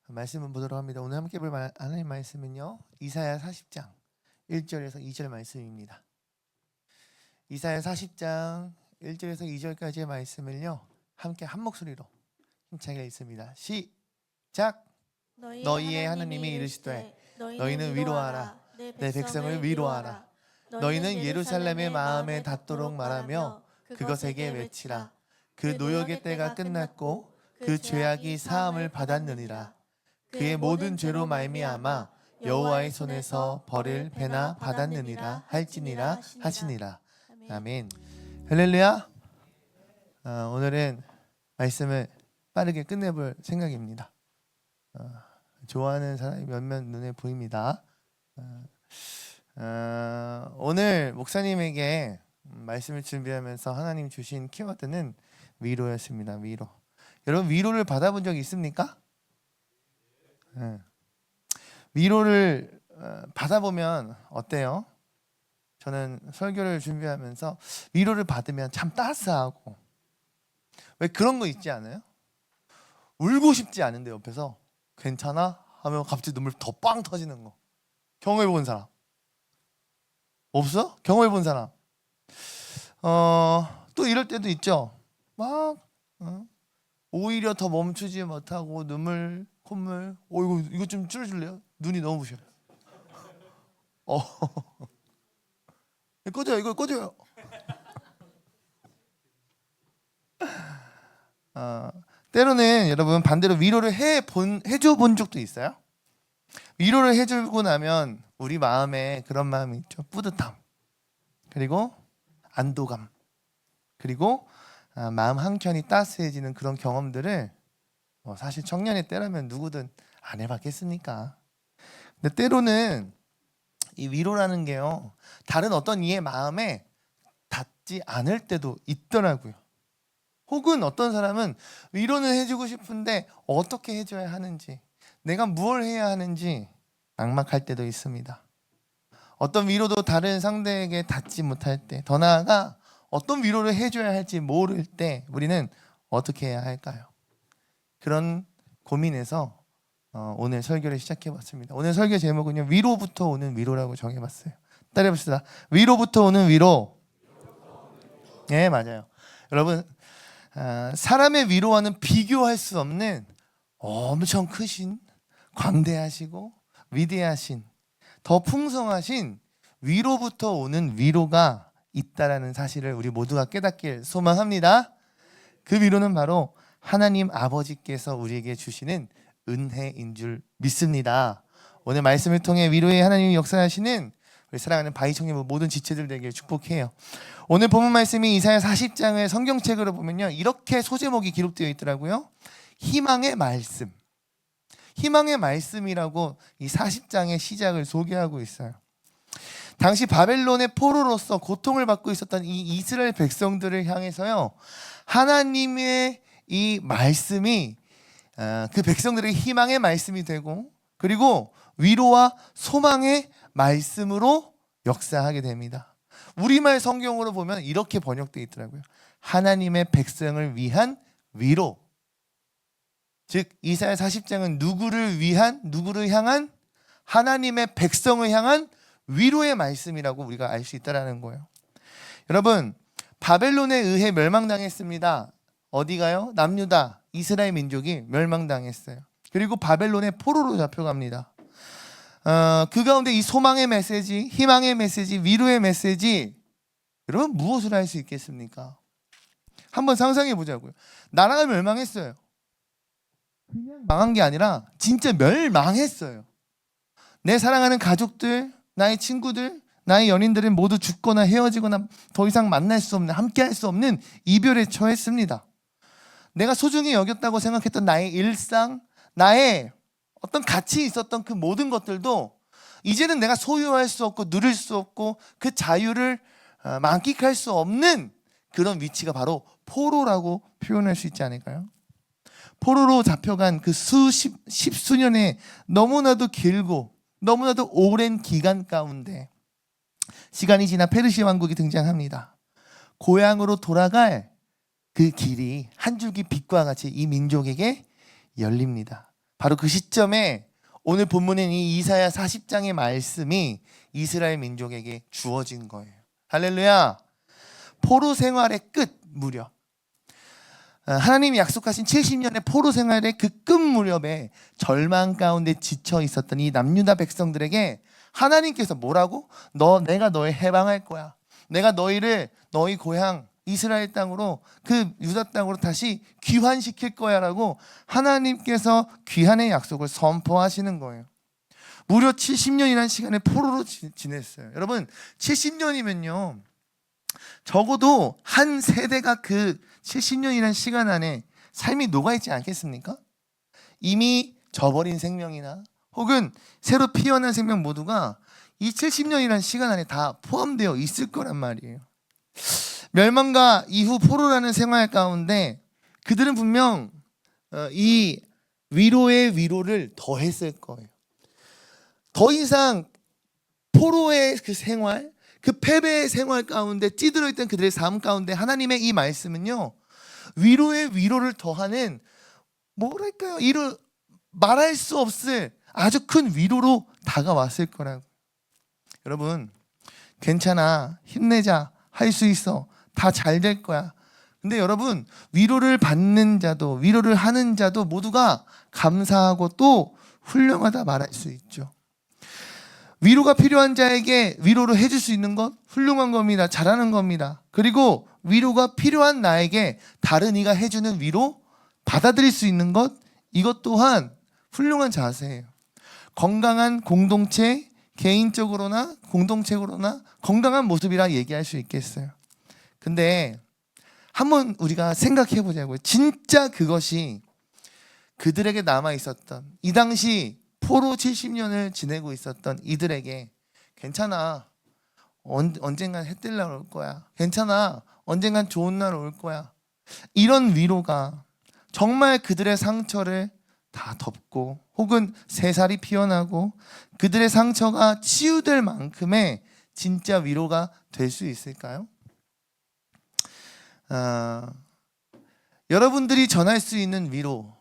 말씀을 보도록 합니다. 오늘 함께 볼 하나님 말씀은요, 이사야 40장 1절에서 2절 말씀입니다. 이사야 40장 1절에서 2절까지의 말씀을요, 함께 한 목소리로 힘차게 읽습니다. 시작. 너희의 하나님이 이르시되 너희는 위로하라, 내 백성을 위로하라. 너희는 예루살렘의 마음에 닿도록 말하며 그것에게 외치라. 그 노역의 때가 끝났고 그 죄악이 사함을 받았느니라. 그의 모든 죄로 말미암아 여호와의 손에서 벌을 배나 받았느니라 할지니라 하시니라. 아멘. 할렐루야. 오늘은 말씀을 빠르게 끝내볼 생각입니다. 좋아하는 사람이 몇몇 눈에 보입니다. 오늘 목사님에게 말씀을 준비하면서 하나님 주신 키워드는 위로였습니다. 위로. 여러분, 위로를 받아본 적 있습니까? 위로를 받아보면 어때요? 저는 설교를 준비하면서 위로를 받으면 참 따스하고, 왜 그런 거 있지 않아요? 울고 싶지 않은데 옆에서 괜찮아? 하면 갑자기 눈물 더 빵 터지는 거. 경험해 본 사람 없어? 경험해 본 사람. 또 이럴 때도 있죠. 막 오히려 더 멈추지 못하고 눈물, 콧물. 이거 좀 줄여줄래요? 눈이 너무 부셔요. 꺼져요. 이거 꺼져요. 때로는 여러분 반대로 위로를 해줘 본 적도 있어요. 위로를 해주고 나면 우리 마음에 그런 마음이 있죠. 뿌듯함, 그리고 안도감, 그리고 마음 한켠이 따스해지는 그런 경험들을 사실 청년의 때라면 누구든 안 해봤겠습니까? 근데 때로는 이 위로라는 게요, 다른 어떤 이의 마음에 닿지 않을 때도 있더라고요. 혹은 어떤 사람은 위로는 해주고 싶은데 어떻게 해줘야 하는지, 내가 무엇을 해야 하는지 막막할 때도 있습니다. 어떤 위로도 다른 상대에게 닿지 못할 때, 더 나아가 어떤 위로를 해줘야 할지 모를 때 우리는 어떻게 해야 할까요? 그런 고민에서 오늘 설교를 시작해봤습니다. 오늘 설교 제목은요, 위로부터 오는 위로라고 정해봤어요. 따라해봅시다. 위로부터 오는 위로. 네, 맞아요. 여러분, 사람의 위로와는 비교할 수 없는 엄청 크신, 광대하시고 위대하신, 더 풍성하신 위로부터 오는 위로가 있다라는 사실을 우리 모두가 깨닫길 소망합니다. 그 위로는 바로 하나님 아버지께서 우리에게 주시는 은혜인 줄 믿습니다. 오늘 말씀을 통해 위로의 하나님이 역사하시는 우리 사랑하는 바이 청년부 모든 지체들 되길 축복해요. 오늘 본문 말씀이 이사야 40장의 성경책으로 보면요, 이렇게 소제목이 기록되어 있더라고요. 희망의 말씀. 희망의 말씀이라고 이 40장의 시작을 소개하고 있어요. 당시 바벨론의 포로로서 고통을 받고 있었던 이 이스라엘 백성들을 향해서요, 하나님의 이 말씀이 그 백성들의 희망의 말씀이 되고, 그리고 위로와 소망의 말씀으로 역사하게 됩니다. 우리말 성경으로 보면 이렇게 번역되어 있더라고요. 하나님의 백성을 위한 위로. 즉 이사야 40장은 누구를 향한? 하나님의 백성을 향한 위로의 말씀이라고 우리가 알 수 있다는 거예요. 여러분, 바벨론에 의해 멸망당했습니다. 어디가요? 남유다, 이스라엘 민족이 멸망당했어요. 그리고 바벨론의 포로로 잡혀갑니다. 그 가운데 이 소망의 메시지, 희망의 메시지, 위로의 메시지, 여러분 무엇을 할 수 있겠습니까? 한번 상상해 보자고요. 나라가 멸망했어요. 그냥 망한 게 아니라 진짜 멸망했어요. 내 사랑하는 가족들, 나의 친구들, 나의 연인들은 모두 죽거나 헤어지거나 더 이상 만날 수 없는, 함께할 수 없는 이별에 처했습니다. 내가 소중히 여겼다고 생각했던 나의 일상, 나의 어떤 가치 있었던 그 모든 것들도 이제는 내가 소유할 수 없고 누릴 수 없고 그 자유를 만끽할 수 없는 그런 위치가 바로 포로라고 표현할 수 있지 않을까요? 포로로 잡혀간 그 십수년의 너무나도 길고 너무나도 오랜 기간 가운데 시간이 지나 페르시아 왕국이 등장합니다. 고향으로 돌아갈 그 길이 한 줄기 빛과 같이 이 민족에게 열립니다. 바로 그 시점에 오늘 본문인 이 이사야 40장의 말씀이 이스라엘 민족에게 주어진 거예요. 할렐루야. 포로 생활의 끝 무렵, 하나님이 약속하신 70년의 포로 생활의 그 끝 무렵에 절망 가운데 지쳐 있었던 이 남유다 백성들에게 하나님께서 뭐라고? 내가 너를 해방할 거야. 내가 너희를 너희 고향 이스라엘 땅으로, 그 유다 땅으로 다시 귀환시킬 거야 라고 하나님께서 귀환의 약속을 선포하시는 거예요. 무려 70년이라는 시간을 포로로 지냈어요. 여러분, 70년이면요 적어도 한 세대가 그 70년이라는 시간 안에 삶이 녹아있지 않겠습니까? 이미 저버린 생명이나 혹은 새로 피어난 생명 모두가 이 70년이라는 시간 안에 다 포함되어 있을 거란 말이에요. 멸망과 이후 포로라는 생활 가운데 그들은 분명 이 위로의 위로를 더했을 거예요. 더 이상 포로의 그 생활, 그 패배의 생활 가운데 찌들어 있던 그들의 삶 가운데 하나님의 이 말씀은요 위로의 위로를 더하는, 뭐랄까요, 말할 수 없을 아주 큰 위로로 다가왔을 거라고. 여러분, 괜찮아, 힘내자, 할 수 있어, 다 잘 될 거야. 근데 여러분, 위로를 받는 자도 위로를 하는 자도 모두가 감사하고 또 훌륭하다 말할 수 있죠. 위로가 필요한 자에게 위로를 해줄 수 있는 것 훌륭한 겁니다. 잘하는 겁니다. 그리고 위로가 필요한 나에게 다른 이가 해주는 위로 받아들일 수 있는 것, 이것 또한 훌륭한 자세예요. 건강한 공동체, 개인적으로나 공동체로나 건강한 모습이라 얘기할 수 있겠어요. 근데 한번 우리가 생각해 보자고요. 진짜 그것이 그들에게 남아 있었던, 이 당시 포로 70년을 지내고 있었던 이들에게 괜찮아, 언젠간 해 뜰 날 올 거야, 괜찮아, 언젠간 좋은 날 올 거야, 이런 위로가 정말 그들의 상처를 다 덮고 혹은 새살이 피어나고 그들의 상처가 치유될 만큼의 진짜 위로가 될 수 있을까요? 여러분들이 전할 수 있는 위로,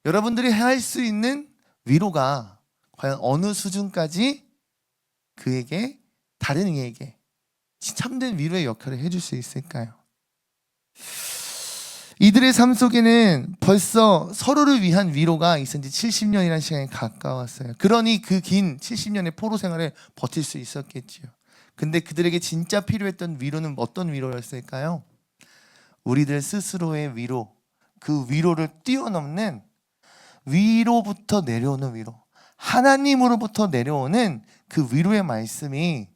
여러분들이 할 수 있는 위로가 과연 어느 수준까지 그에게, 다른 이에게 참된 위로의 역할을 해줄 수 있을까요? 이들의 삶 속에는 벌써 서로를 위한 위로가 있은 지 70년이라는 시간이 가까웠어요. 그러니 그 긴 70년의 포로 생활을 버틸 수 있었겠지요. 근데 그들에게 진짜 필요했던 위로는 어떤 위로였을까요? 우리들 스스로의 위로, 그 위로를 뛰어넘는 위로부터 내려오는 위로, 하나님으로부터 내려오는 그 위로의 말씀이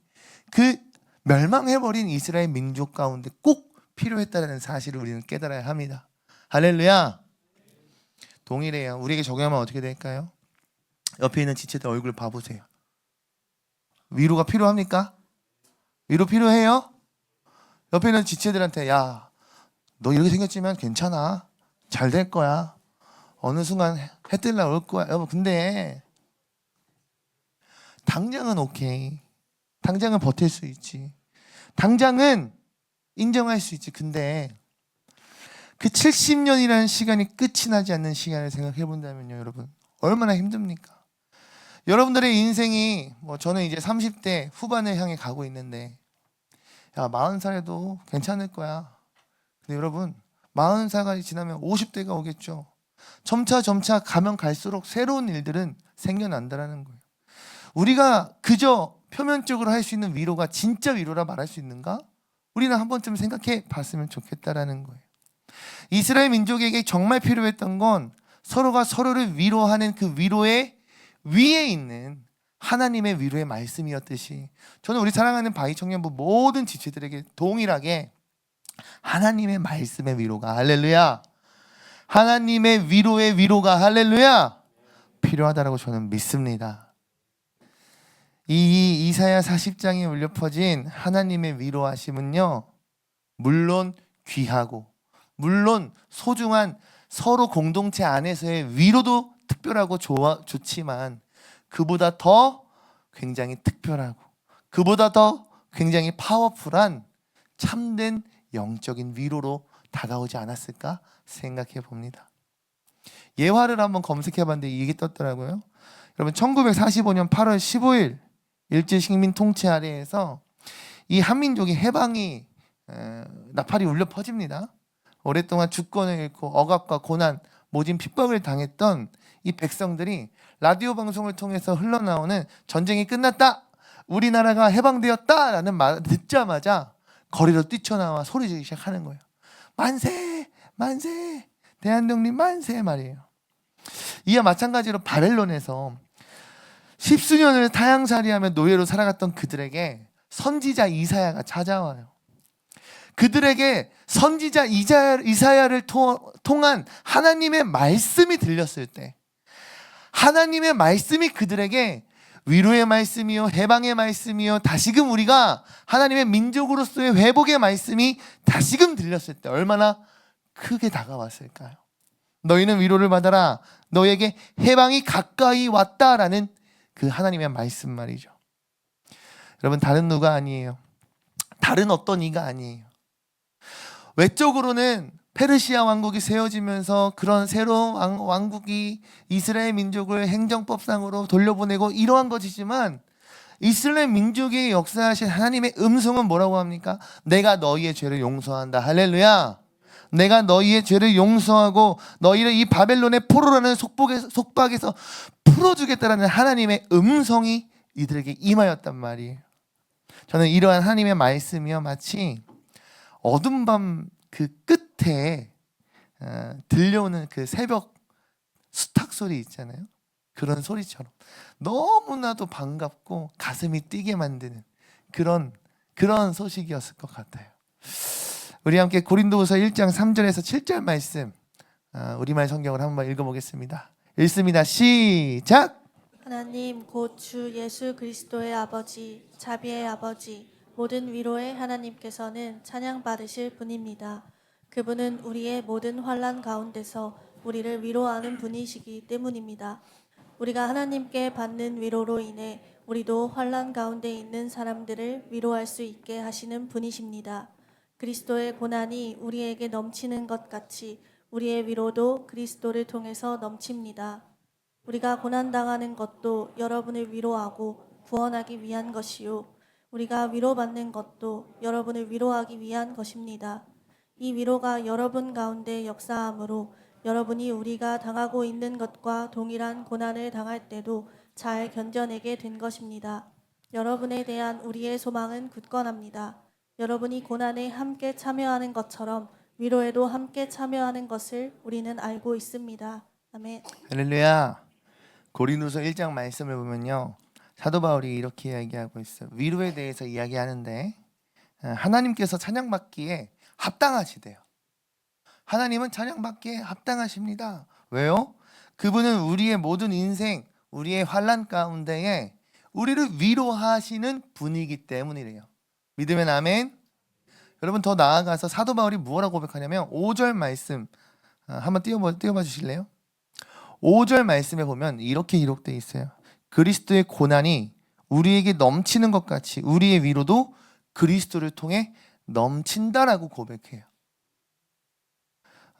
그 멸망해버린 이스라엘 민족 가운데 꼭 필요했다는 사실을 우리는 깨달아야 합니다. 할렐루야. 동일해요. 우리에게 적용하면 어떻게 될까요? 옆에 있는 지체들 얼굴 봐보세요. 위로가 필요합니까? 위로 필요해요? 옆에 있는 지체들한테, 야, 너 이렇게 생겼지만 괜찮아, 잘 될 거야, 어느 순간 해 뜰 날 올 거야. 여보, 근데 당장은 오케이, 당장은 버틸 수 있지, 당장은 인정할 수 있지. 근데 그 70년이라는 시간이 끝이 나지 않는 시간을 생각해 본다면요, 여러분, 얼마나 힘듭니까? 여러분들의 인생이, 저는 이제 30대 후반을 향해 가고 있는데, 야, 40살에도 괜찮을 거야. 근데 여러분, 40살이 지나면 50대가 오겠죠. 점차 가면 갈수록 새로운 일들은 생겨난다는 거예요. 우리가 그저 표면적으로 할 수 있는 위로가 진짜 위로라 말할 수 있는가? 우리는 한 번쯤 생각해 봤으면 좋겠다라는 거예요. 이스라엘 민족에게 정말 필요했던 건 서로가 서로를 위로하는 그 위로의 위에 있는 하나님의 위로의 말씀이었듯이, 저는 우리 사랑하는 바이 청년부 모든 지체들에게 동일하게 하나님의 말씀의 위로가, 할렐루야, 하나님의 위로의 위로가, 할렐루야, 필요하다라고 저는 믿습니다. 이 이사야 40장에 울려 퍼진 하나님의 위로하심은요, 물론 귀하고 물론 소중한 서로 공동체 안에서의 위로도 특별하고 좋지만, 그보다 더 굉장히 특별하고 그보다 더 굉장히 파워풀한 참된 영적인 위로로 다가오지 않았을까 생각해 봅니다. 예화를 한번 검색해봤는데 이게 떴더라고요. 여러분 1945년 8월 15일 일제식민 통치 아래에서 이 한민족이 해방이 나팔이 울려 퍼집니다. 오랫동안 주권을 잃고 억압과 고난, 모진 핍박을 당했던 이 백성들이 라디오 방송을 통해서 흘러나오는 전쟁이 끝났다, 우리나라가 해방되었다라는 말을 듣자마자 거리로 뛰쳐나와 소리지르기 시작하는 거예요. 만세! 만세! 대한독립 만세! 말이에요. 이와 마찬가지로 바벨론에서 십수년을 타향살이하며 노예로 살아갔던 그들에게 선지자 이사야가 찾아와요. 그들에게 선지자 이사야를 통한 하나님의 말씀이 들렸을 때, 하나님의 말씀이 그들에게 위로의 말씀이요, 해방의 말씀이요, 다시금 우리가 하나님의 민족으로서의 회복의 말씀이 다시금 들렸을 때 얼마나 크게 다가왔을까요? 너희는 위로를 받아라, 너에게 해방이 가까이 왔다라는 그 하나님의 말씀 말이죠. 여러분, 다른 누가 아니에요. 다른 어떤 이가 아니에요. 외적으로는 페르시아 왕국이 세워지면서 그런 새로운 왕국이 이스라엘 민족을 행정법상으로 돌려보내고 이러한 것이지만, 이스라엘 민족의 역사하신 하나님의 음성은 뭐라고 합니까? 내가 너희의 죄를 용서한다. 할렐루야. 내가 너희의 죄를 용서하고 너희를 이 바벨론의 포로라는 속박에서 풀어주겠다라는 하나님의 음성이 이들에게 임하였단 말이에요. 저는 이러한 하나님의 말씀이요, 마치 어둠 밤 그 끝에 들려오는 그 새벽 수탉 소리 있잖아요. 그런 소리처럼 너무나도 반갑고 가슴이 뛰게 만드는 그런 소식이었을 것 같아요. 우리 함께 고린도후서 1장 3절에서 7절 말씀, 우리말 성경을 한번 읽어보겠습니다. 읽습니다. 시작! 하나님 곧 주 예수 그리스도의 아버지, 자비의 아버지, 모든 위로의 하나님께서는 찬양받으실 분입니다. 그분은 우리의 모든 환난 가운데서 우리를 위로하는 분이시기 때문입니다. 우리가 하나님께 받는 위로로 인해 우리도 환난 가운데 있는 사람들을 위로할 수 있게 하시는 분이십니다. 그리스도의 고난이 우리에게 넘치는 것 같이 우리의 위로도 그리스도를 통해서 넘칩니다. 우리가 고난당하는 것도 여러분을 위로하고 구원하기 위한 것이요, 우리가 위로받는 것도 여러분을 위로하기 위한 것입니다. 이 위로가 여러분 가운데 역사하므로 여러분이 우리가 당하고 있는 것과 동일한 고난을 당할 때도 잘 견뎌내게 된 것입니다. 여러분에 대한 우리의 소망은 굳건합니다. 여러분이 고난에 함께 참여하는 것처럼 위로에도 함께 참여하는 것을 우리는 알고 있습니다. 아멘. 할렐루야. 고린도서 1장 말씀을 보면요, 사도 바울이 이렇게 이야기하고 있어요. 위로에 대해서 이야기하는데 하나님께서 찬양받기에 합당하시대요. 하나님은 찬양받기에 합당하십니다. 왜요? 그분은 우리의 모든 인생, 우리의 환난 가운데에 우리를 위로하시는 분이기 때문이래요. 믿으면 아멘. 여러분, 더 나아가서 사도 바울이 무엇라고 고백하냐면 5절 말씀 한번 띄워봐 주실래요? 5절 말씀에 보면 이렇게 기록되어 있어요. 그리스도의 고난이 우리에게 넘치는 것 같이 우리의 위로도 그리스도를 통해 넘친다라고 고백해요.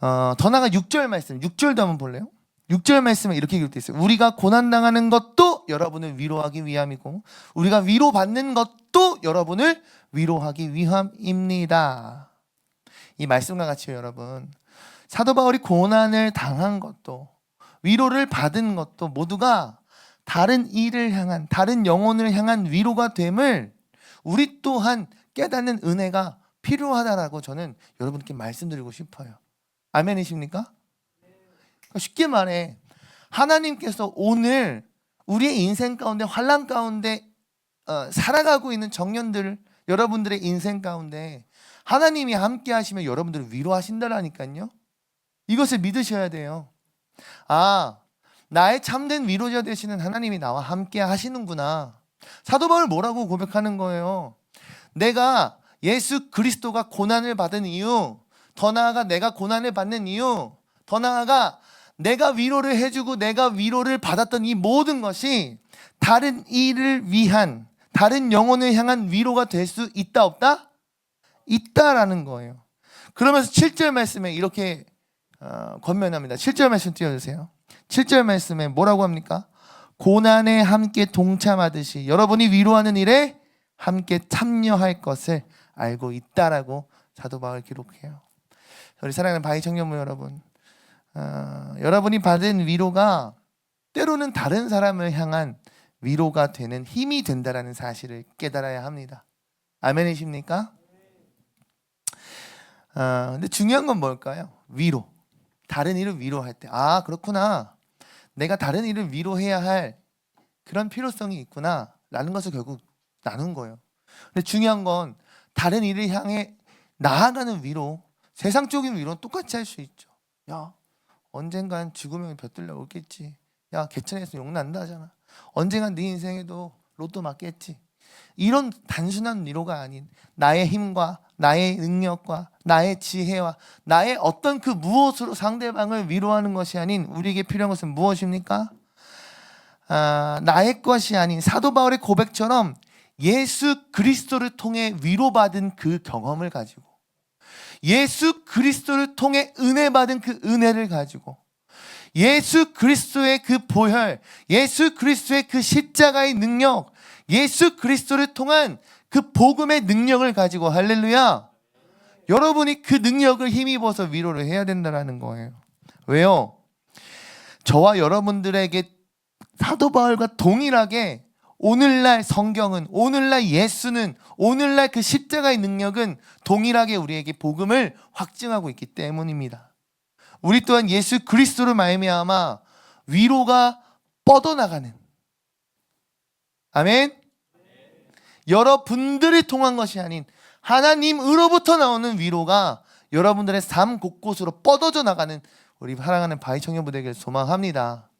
더 나아가 6절 말씀, 6절도 한번 볼래요? 6절 말씀에 이렇게 기록되어 있어요. 우리가 고난당하는 것도 여러분을 위로하기 위함이고 우리가 위로받는 것도 여러분을 위로하기 위함입니다. 이 말씀과 같이요, 여러분, 사도 바울이 고난을 당한 것도 위로를 받은 것도 모두가 다른 이를 향한, 다른 영혼을 향한 위로가 됨을 우리 또한 깨닫는 은혜가 필요하다라고 저는 여러분께 말씀드리고 싶어요. 아멘이십니까? 쉽게 말해, 하나님께서 오늘 우리의 인생 가운데, 환난 가운데 살아가고 있는 청년들, 여러분들의 인생 가운데 하나님이 함께 하시면 여러분들을 위로하신다라니까요. 이것을 믿으셔야 돼요. 아, 나의 참된 위로자 되시는 하나님이 나와 함께 하시는구나. 사도 바울 뭐라고 고백하는 거예요? 내가 예수 그리스도가 고난을 받은 이유, 더 나아가 내가 고난을 받는 이유, 더 나아가 내가 위로를 해주고 내가 위로를 받았던 이 모든 것이 다른 이를 위한, 다른 영혼을 향한 위로가 될 수 있다 없다? 있다라는 거예요. 그러면서 7절 말씀에 이렇게 권면합니다. 7절 말씀 띄워주세요. 7절 말씀에 뭐라고 합니까? 고난에 함께 동참하듯이 여러분이 위로하는 일에 함께 참여할 것을 알고 있다라고 사도 바울 기록해요. 우리 사랑하는 바이 청년부 여러분, 여러분이 받은 위로가 때로는 다른 사람을 향한 위로가 되는 힘이 된다라는 사실을 깨달아야 합니다. 아멘이십니까? 근데 중요한 건 뭘까요? 위로. 다른 이를 위로할 때, 아 그렇구나, 내가 다른 이를 위로해야 할 그런 필요성이 있구나 라는 것을 결국 나눈 거예요. 근데 중요한 건 다른 이를 향해 나아가는 위로, 세상적인 위로는 똑같이 할 수 있죠. 야 언젠간 죽으면 벼들려 오겠지. 야 개천에서 욕난다 하잖아. 언젠간 네 인생에도 로또 맞겠지. 이런 단순한 위로가 아닌 나의 힘과 나의 능력과 나의 지혜와 나의 어떤 그 무엇으로 상대방을 위로하는 것이 아닌 우리에게 필요한 것은 무엇입니까? 나의 것이 아닌 사도 바울의 고백처럼 예수 그리스도를 통해 위로받은 그 경험을 가지고, 예수 그리스도를 통해 은혜 받은 그 은혜를 가지고, 예수 그리스도의 그 보혈, 예수 그리스도의 그 십자가의 능력, 예수 그리스도를 통한 그 복음의 능력을 가지고, 할렐루야, 여러분이 그 능력을 힘입어서 위로를 해야 된다는 거예요. 왜요? 저와 여러분들에게 사도 바울과 동일하게 오늘날 성경은, 오늘날 예수는, 오늘날 그 십자가의 능력은 동일하게 우리에게 복음을 확증하고 있기 때문입니다. 우리 또한 예수 그리스도로 말미암아 위로가 뻗어나가는, 아멘, 여러분들을 통한 것이 아닌 하나님으로부터 나오는 위로가 여러분들의 삶 곳곳으로 뻗어져 나가는 우리 사랑하는 바이 청년부대에게 소망합니다.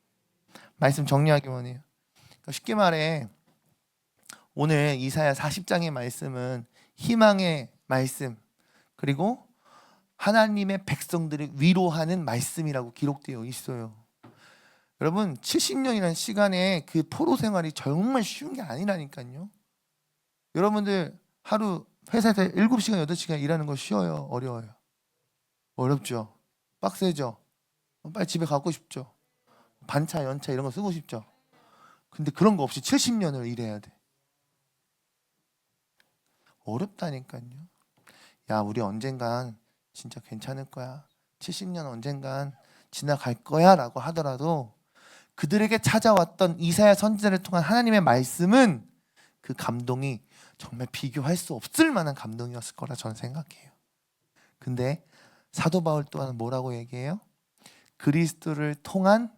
말씀 정리하기 원해요. 쉽게 말해 오늘 이사야 40장의 말씀은 희망의 말씀, 그리고 하나님의 백성들을 위로하는 말씀이라고 기록되어 있어요. 여러분 70년이라는 시간에 그 포로 생활이 정말 쉬운 게 아니라니까요. 여러분들 하루 회사에서 7시간 8시간 일하는 거 쉬워요? 어려워요? 어렵죠. 빡세죠. 빨리 집에 가고 싶죠. 반차 연차 이런 거 쓰고 싶죠. 근데 그런 거 없이 70년을 일해야 돼. 어렵다니까요. 야 우리 언젠간 진짜 괜찮을 거야, 70년 언젠간 지나갈 거야 라고 하더라도 그들에게 찾아왔던 이사야 선지자를 통한 하나님의 말씀은 그 감동이 정말 비교할 수 없을 만한 감동이었을 거라 저는 생각해요. 근데 사도 바울 또한 뭐라고 얘기해요? 그리스도를 통한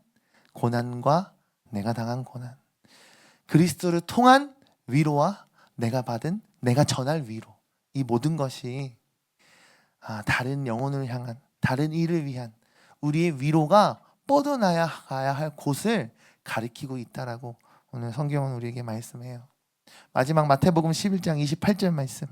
고난과 내가 당한 고난, 그리스도를 통한 위로와 내가 받은, 내가 전할 위로, 이 모든 것이 다른 영혼을 향한, 다른 이를 위한 우리의 위로가 뻗어나가야 할 곳을 가리키고 있다라고 오늘 성경은 우리에게 말씀해요. 마지막 마태복음 11장 28절 말씀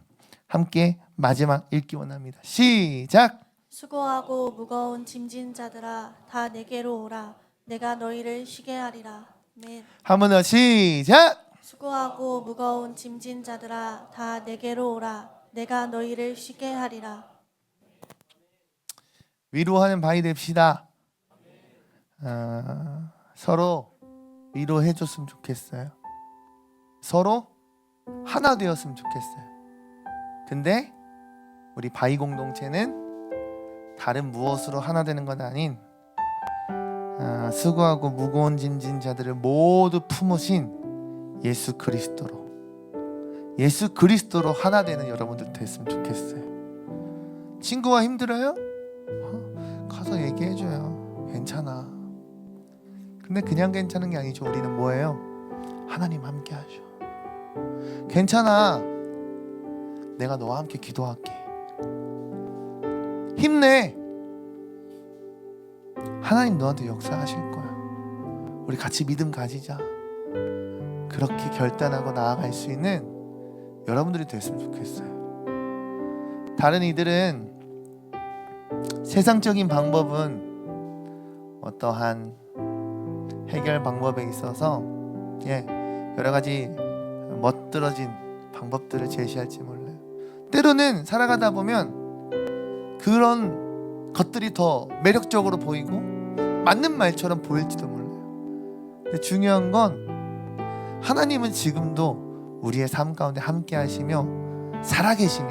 함께 마지막 읽기 원합니다. 시작! 수고하고 무거운 짐진 자들아 다 내게로 오라. 내가 너희를 쉬게 하리라. 아멘. 한 번 더 시작! 수고하고 무거운 짐진 자들아 다 내게로 오라. 내가 너희를 쉬게 하리라. 위로하는 바위 됩시다. 서로 위로해 줬으면 좋겠어요. 서로 하나 되었으면 좋겠어요. 근데 우리 바위 공동체는 다른 무엇으로 하나 되는 건 아닌 수고하고 무거운 짐진 자들을 모두 품으신 예수 그리스도로, 예수 그리스도로 하나 되는 여러분들 됐으면 좋겠어요. 친구가 힘들어요? 가서 얘기해줘요. 괜찮아. 근데 그냥 괜찮은 게 아니죠. 우리는 뭐예요? 하나님 함께 하셔. 괜찮아. 내가 너와 함께 기도할게. 힘내. 하나님 너한테 역사하실 거야. 우리 같이 믿음 가지자. 그렇게 결단하고 나아갈 수 있는 여러분들이 됐으면 좋겠어요. 다른 이들은 세상적인 방법은 어떠한 해결 방법에 있어서 여러 가지 멋들어진 방법들을 제시할지 몰라요. 때로는 살아가다 보면 그런 것들이 더 매력적으로 보이고 맞는 말처럼 보일지도 몰라요. 근데 중요한 건 하나님은 지금도 우리의 삶 가운데 함께 하시며 살아계시며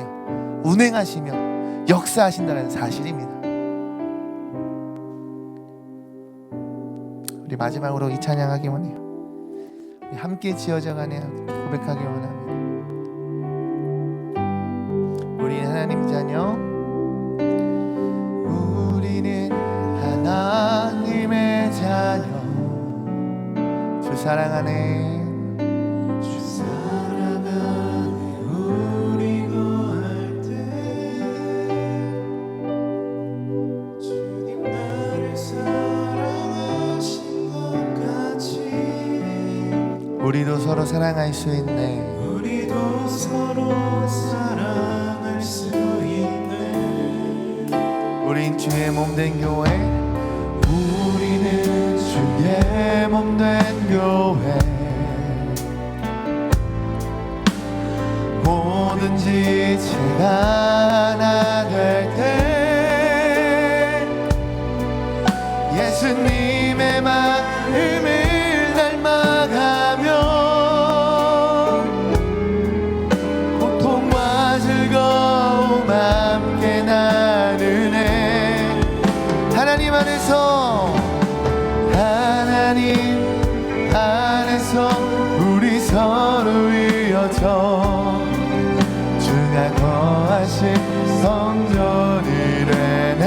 운행하시며 역사하신다는 사실입니다. 우리 마지막으로 이 찬양하기 원해요. 우리 함께 지어져가네 고백하기 원합니다. 우리는 하나님 자녀, 우리는 하나님의 자녀, 주 사랑하네, 주 사랑하네. 우리 구할 때 주님 나를 사랑하신 것 같이 우리도 서로 사랑할 수 있네. 우리도 서로 사랑할 수 있네. 우린 주의 몸된 교회, 우리는 주의 몸된 교회. 뭐든지 제가 하나 될 때 예수님의 마음을 닮아가며 고통과 즐거움 함께 나누네. 하나님 안에서, 하나님 안에서 우리 서로 이어져 주가 거하신 성전이래네.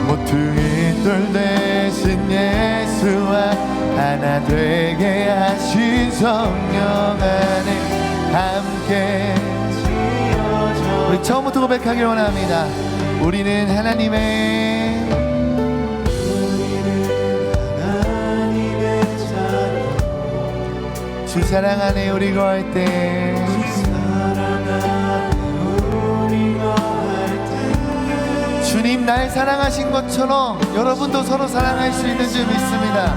모퉁이 돌 대신 예수와 하나 되게 하신 성령 안에 함께 지어져. 우리 처음부터 고백하길 원합니다. 우리는 하나님의 자녀, 주 사랑하네. 우리 거할 때 주님 날 사랑하신 것처럼 여러분도 서로 사랑할 수 있는 줄 믿습니다.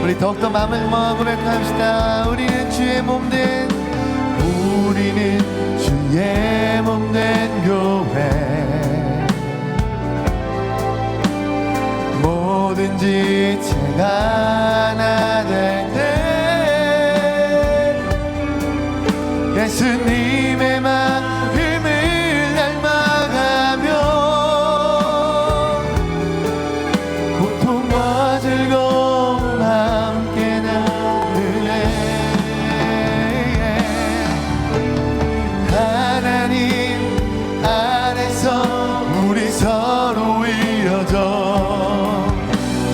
우리 더욱더 마음을 모아 고백합시다. 우리는 주의 몸된, 우리는 주의 몸된 교회. 뭐든지 제가 하나 될 때 예수님의 마음을 닮아가며 고통과 즐거움 함께 나누네. 하나님 안에서 우리 서로 이어져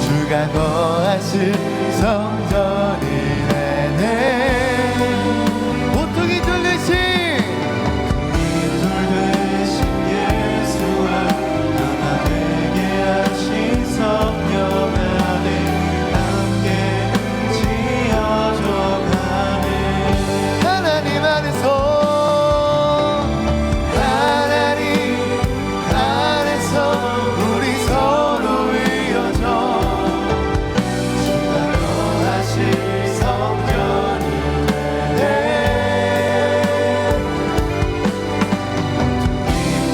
주가 거하실 성전이래네. 모퉁이 돌 대신 예수와 하나 되게 하신 성령 안에 함께 지어져 가네. 하나님 안에서, 하나님 안에서 우리 서로 이어져 주가 거하실 성전이네.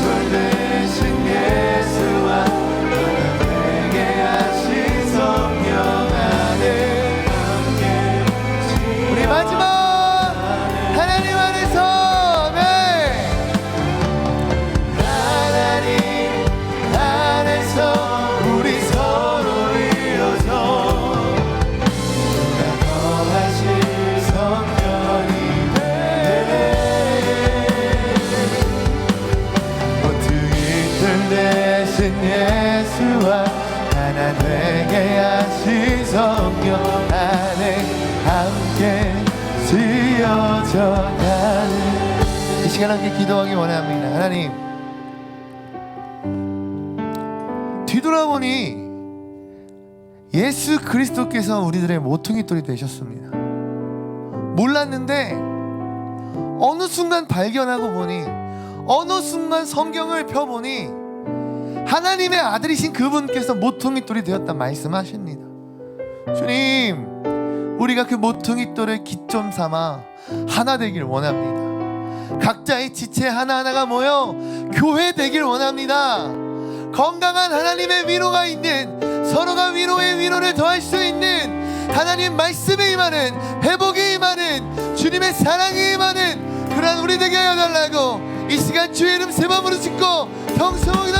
돌 대신 예수와 하나 되게 하신 성령 안에 함께 우리 마지막 하나님 안에서, 네. 하나님 안에서 우리 서로 이어져 주가 거하실 성전이네. 모퉁이 돌 대신 예수와 하나 되게 하신 성령 안에 함께 지어져 가는 이 시간 함께 기도하기 원합니다. 하나님, 뒤돌아보니 예수 그리스도께서 우리들의 모퉁이돌이 되셨습니다. 몰랐는데 어느 순간 발견하고 보니, 어느 순간 성경을 펴보니 하나님의 아들이신 그분께서 모퉁이돌이 되었다 말씀하십니다. 주님, 우리가 그 모퉁이 돌을 기점 삼아 하나 되길 원합니다. 각자의 지체 하나하나가 모여 교회 되길 원합니다. 건강한 하나님의 위로가 있는, 서로가 위로에 위로를 더할 수 있는, 하나님 말씀에 임하는, 회복에 임하는, 주님의 사랑에 임하는 그러한 우리 되게 하여 달라고 이 시간 주의 이름 세 번 부르짖고 통성을